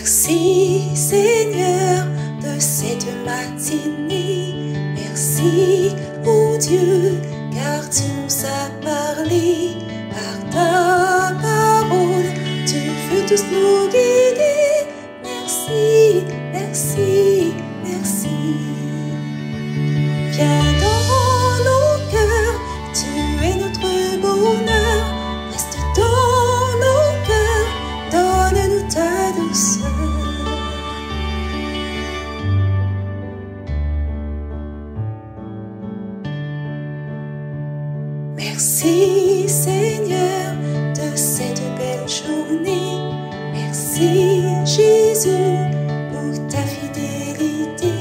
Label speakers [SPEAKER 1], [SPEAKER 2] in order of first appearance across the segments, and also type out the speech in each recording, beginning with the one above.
[SPEAKER 1] Merci Seigneur de cette matinée. Merci, oh Dieu, car tu nous as parlé par ta parole. Tu veux tous nous guider. Merci, merci, merci. Viens dans nos cœurs, tu es notre bonheur. Reste dans nos cœurs, donne-nous ta douceur. Merci Seigneur de cette belle journée. Merci Jésus pour ta fidélité.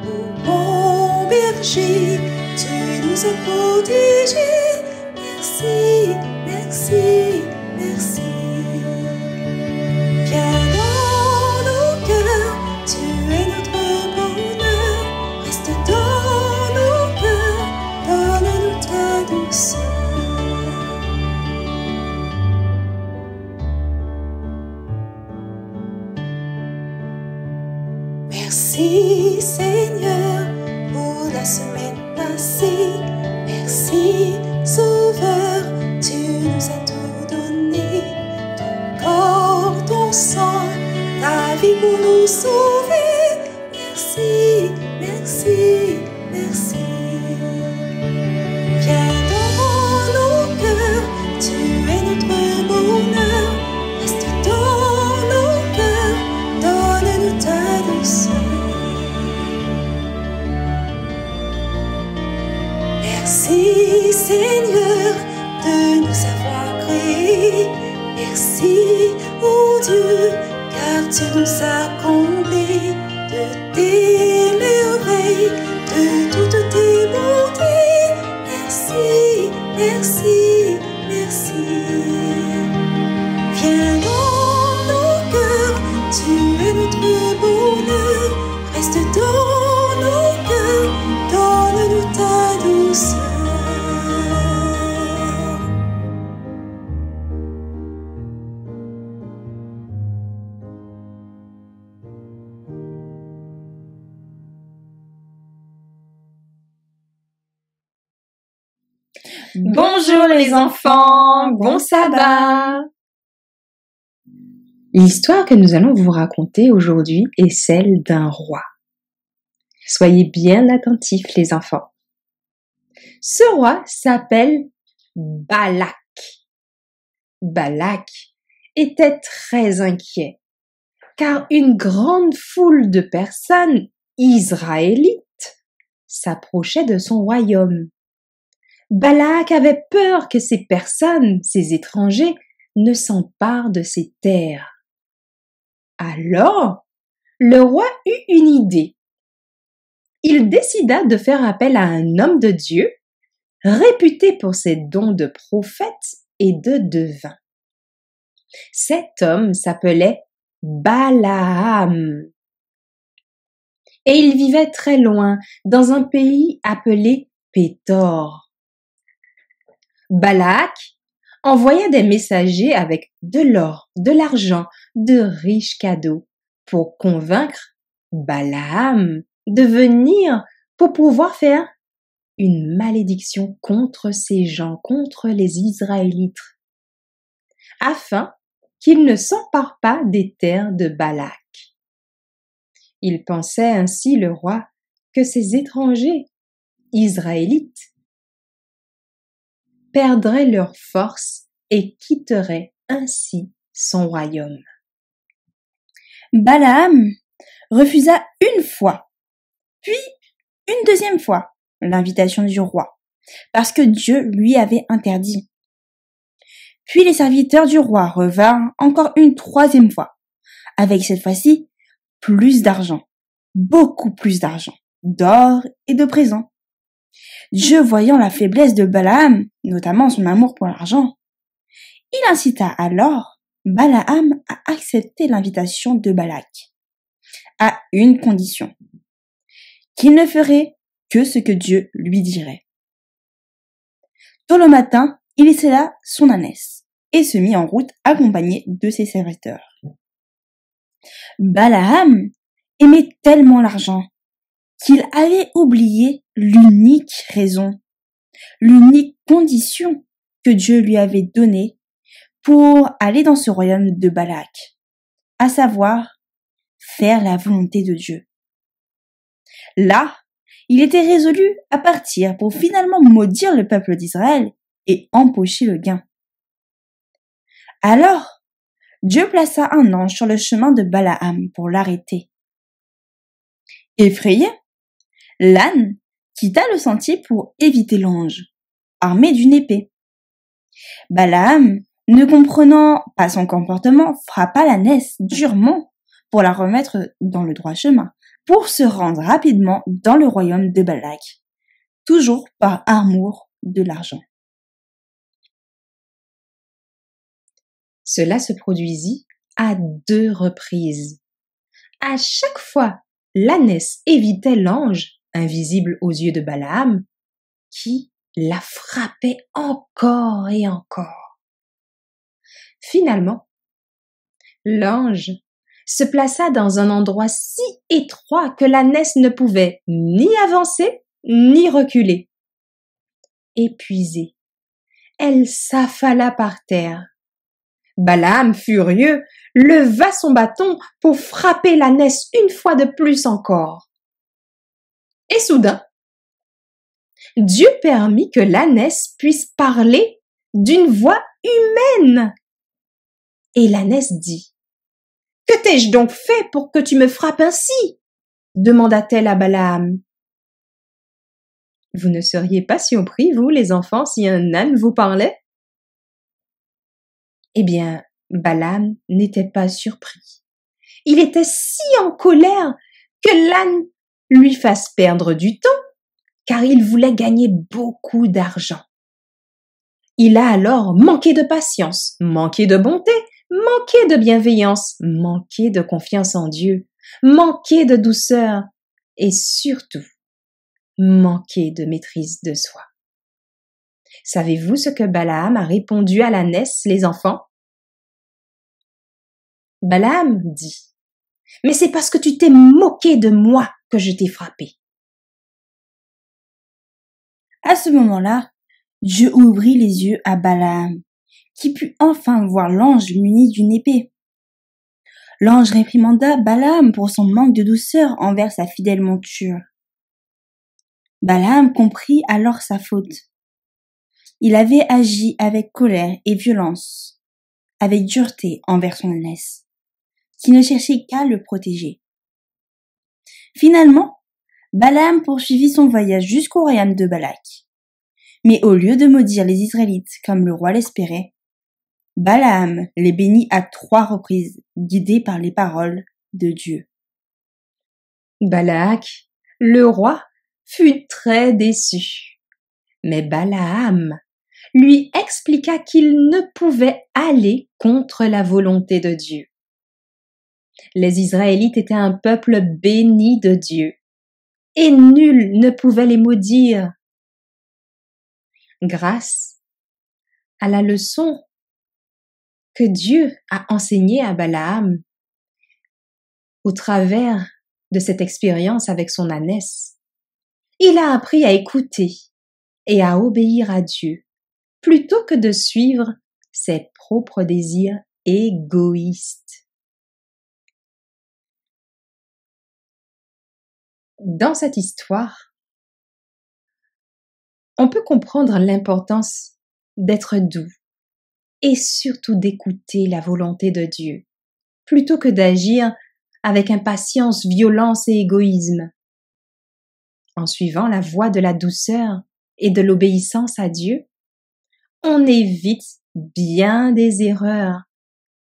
[SPEAKER 1] Oh mon berger, tu nous as protégés. Merci, merci, merci. Viens dans nos cœurs, tu es notre bonheur. Reste dans nos cœurs, donne-nous ta douceur. Merci Seigneur pour la semaine passée. Merci Sauveur, tu nous as tout donné. Ton corps, ton sang, ta vie pour nous sauver. Merci, merci, merci. Viens dans nos cœurs, tu es notre bonheur. Reste dans nos cœurs, donne-nous ta douceur. Merci Seigneur de nous avoir créés. Merci, oh Dieu, car tu nous as comblés de tes merveilles, de toutes tes bontés. Merci, merci, merci. Viens dans nos cœurs, tu es notre bonheur. Reste dans nos cœurs, donne-nous ta douceur.
[SPEAKER 2] Bonjour les enfants, bon sabbat! L'histoire que nous allons vous raconter aujourd'hui est celle d'un roi. Soyez bien attentifs les enfants. Ce roi s'appelle Balak. Balak était très inquiet car une grande foule de personnes israélites s'approchait de son royaume. Balak avait peur que ces personnes, ces étrangers, ne s'emparent de ses terres. Alors, le roi eut une idée. Il décida de faire appel à un homme de Dieu, réputé pour ses dons de prophète et de devin. Cet homme s'appelait Balaam. Et il vivait très loin, dans un pays appelé Pétor. Balak envoya des messagers avec de l'or, de l'argent, de riches cadeaux pour convaincre Balaam de venir pour pouvoir faire une malédiction contre ces gens, contre les Israélites, afin qu'ils ne s'emparent pas des terres de Balak. Il pensait ainsi le roi que ces étrangers israélites perdraient leur force et quitteraient ainsi son royaume.
[SPEAKER 3] Balaam refusa une fois, puis une deuxième fois l'invitation du roi, parce que Dieu lui avait interdit. Puis les serviteurs du roi revinrent encore une troisième fois, avec cette fois-ci plus d'argent, beaucoup plus d'argent, d'or et de présents. Dieu voyant la faiblesse de Balaam, notamment son amour pour l'argent, il incita alors Balaam à accepter l'invitation de Balak, à une condition, qu'il ne ferait que ce que Dieu lui dirait. Tôt le matin, il sella son ânesse et se mit en route accompagné de ses serviteurs. Balaam aimait tellement l'argent qu'il avait oublié l'unique raison, l'unique condition que Dieu lui avait donnée pour aller dans ce royaume de Balak, à savoir faire la volonté de Dieu. Là, il était résolu à partir pour finalement maudire le peuple d'Israël et empocher le gain. Alors, Dieu plaça un ange sur le chemin de Balaam pour l'arrêter. Effrayé, l'âne quitta le sentier pour éviter l'ange, armé d'une épée. Balaam, ne comprenant pas son comportement, frappa l'ânesse durement pour la remettre dans le droit chemin, pour se rendre rapidement dans le royaume de Balak, toujours par amour de l'argent.
[SPEAKER 2] Cela se produisit à 2 reprises. À chaque fois, l'ânesse évitait l'ange, invisible aux yeux de Balaam, qui la frappait encore et encore. Finalement, l'ange se plaça dans un endroit si étroit que l'ânesse ne pouvait ni avancer ni reculer. Épuisée, elle s'affala par terre. Balaam, furieux, leva son bâton pour frapper l'ânesse une fois de plus encore. Et soudain, Dieu permit que l'ânesse puisse parler d'une voix humaine. Et l'ânesse dit: « Que t'ai-je donc fait pour que tu me frappes ainsi ?» demanda-t-elle à Balaam. Vous ne seriez pas surpris, vous, les enfants, si un âne vous parlait? Eh bien, Balaam n'était pas surpris. Il était si en colère que l'âne lui fasse perdre du temps, car il voulait gagner beaucoup d'argent. Il a alors manqué de patience, manqué de bonté, manqué de bienveillance, manqué de confiance en Dieu, manqué de douceur et surtout manqué de maîtrise de soi. Savez-vous ce que Balaam a répondu à l'ânesse, les enfants? Balaam dit: « Mais c'est parce que tu t'es moqué de moi que je t'ai frappé. »
[SPEAKER 3] À ce moment-là, Dieu ouvrit les yeux à Balaam, qui put enfin voir l'ange muni d'une épée. L'ange réprimanda Balaam pour son manque de douceur envers sa fidèle monture. Balaam comprit alors sa faute. Il avait agi avec colère et violence, avec dureté envers son ânesse, qui ne cherchait qu'à le protéger. Finalement, Balaam poursuivit son voyage jusqu'au royaume de Balak. Mais au lieu de maudire les Israélites comme le roi l'espérait, Balaam les bénit à 3 reprises, guidé par les paroles de Dieu.
[SPEAKER 2] Balak, le roi, fut très déçu. Mais Balaam lui expliqua qu'il ne pouvait aller contre la volonté de Dieu. Les Israélites étaient un peuple béni de Dieu, et nul ne pouvait les maudire. Grâce à la leçon que Dieu a enseignée à Balaam au travers de cette expérience avec son ânesse, il a appris à écouter et à obéir à Dieu plutôt que de suivre ses propres désirs égoïstes. Dans cette histoire, on peut comprendre l'importance d'être doux et surtout d'écouter la volonté de Dieu, plutôt que d'agir avec impatience, violence et égoïsme. En suivant la voie de la douceur et de l'obéissance à Dieu, on évite bien des erreurs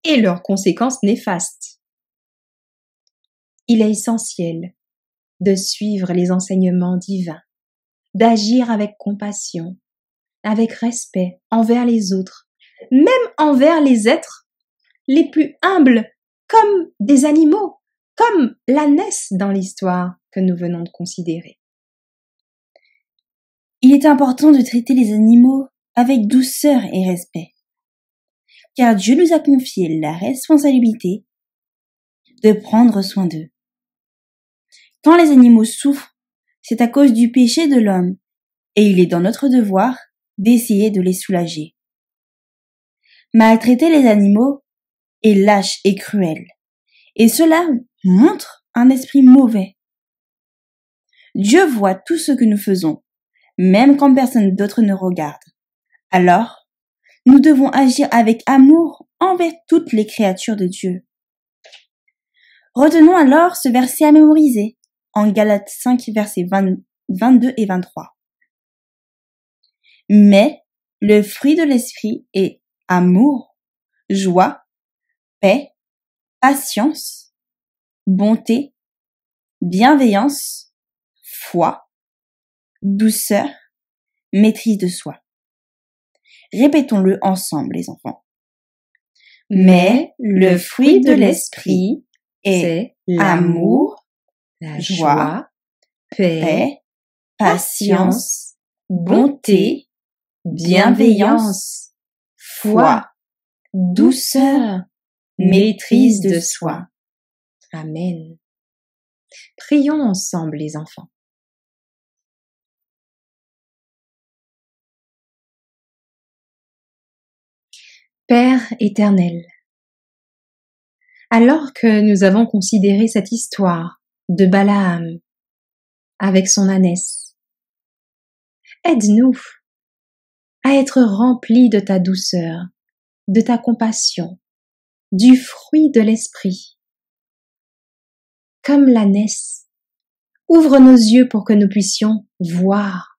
[SPEAKER 2] et leurs conséquences néfastes. Il est essentiel de suivre les enseignements divins, d'agir avec compassion, avec respect envers les autres, même envers les êtres les plus humbles, comme des animaux, comme l'ânesse dans l'histoire que nous venons de considérer.
[SPEAKER 3] Il est important de traiter les animaux avec douceur et respect, car Dieu nous a confié la responsabilité de prendre soin d'eux. Quand les animaux souffrent, c'est à cause du péché de l'homme, et il est dans notre devoir d'essayer de les soulager. Maltraiter les animaux est lâche et cruel, et cela montre un esprit mauvais. Dieu voit tout ce que nous faisons, même quand personne d'autre ne regarde. Alors, nous devons agir avec amour envers toutes les créatures de Dieu. Retenons alors ce verset à mémoriser, en Galates 5, versets 22 et 23. Mais le fruit de l'esprit est amour, joie, paix, patience, bonté, bienveillance, foi, douceur, maîtrise de soi. Répétons-le ensemble, les enfants. Mais le fruit de l'esprit est amour, joie, paix, patience, bonté, bienveillance, foi, douceur, maîtrise de soi.
[SPEAKER 2] Amen. Prions ensemble, les enfants. Père éternel, alors que nous avons considéré cette histoire de Balaam avec son ânesse, aide-nous à être remplis de ta douceur, de ta compassion, du fruit de l'esprit. Comme l'ânesse, ouvre nos yeux pour que nous puissions voir.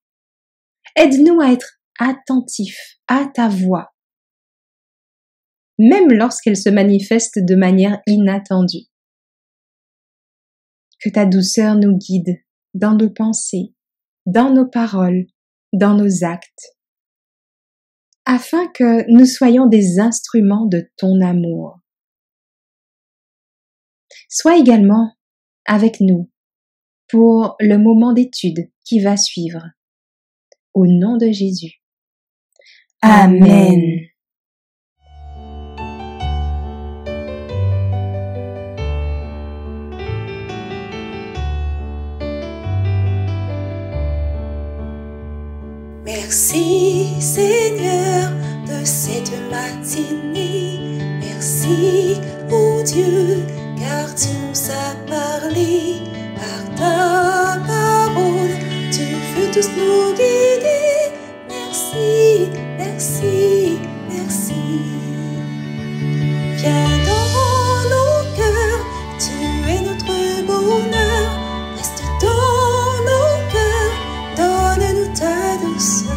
[SPEAKER 2] Aide-nous à être attentifs à ta voix, même lorsqu'elle se manifeste de manière inattendue. Que ta douceur nous guide dans nos pensées, dans nos paroles, dans nos actes, afin que nous soyons des instruments de ton amour. Sois également avec nous pour le moment d'étude qui va suivre. Au nom de Jésus.
[SPEAKER 3] Amen.
[SPEAKER 1] Merci Seigneur de cette matinée. Merci, oh Dieu, car tu nous as parlé par ta parole. Tu veux tous nous guider. Merci, merci, merci. Viens dans nos cœurs, tu es notre bonheur. Reste dans nos cœurs, donne-nous ta douceur.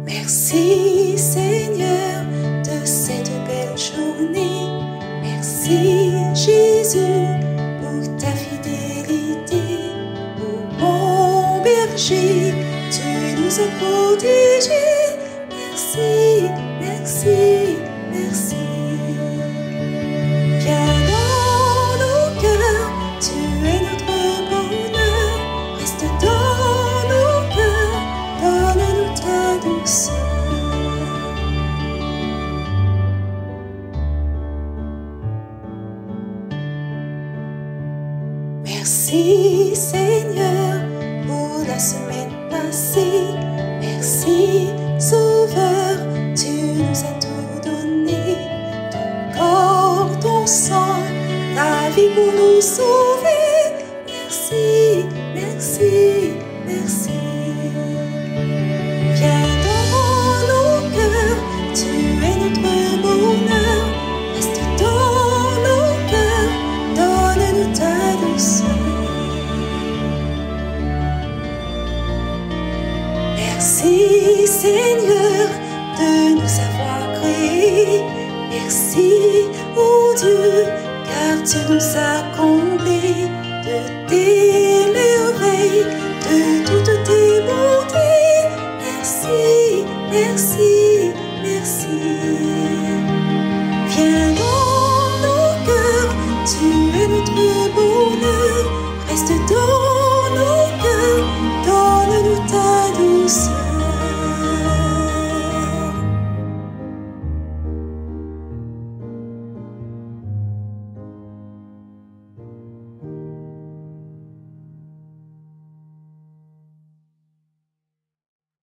[SPEAKER 1] Merci Seigneur de cette belle journée. Merci Jésus pour ta fidélité. Ô bon berger, tu nous as protégés. Merci, merci, merci. Viens dans nos cœurs, tu es notre bonheur. Reste dans nos cœurs, donne-nous ta douceur. Merci Seigneur pour la semaine passée. Merci Sauveur, tu nous as tout donné. Ton corps, ton sang, ta vie pour nous sauver. Merci, merci, merci. Viens dans nos cœurs, tu es notre bonheur. Reste dans nos cœurs, donne-nous ta douceur. Merci Seigneur de nous avoir créés. Merci, oh Dieu, car tu nous as comblés de tes merveilles, de toutes tes bontés. Merci, merci, merci. Viens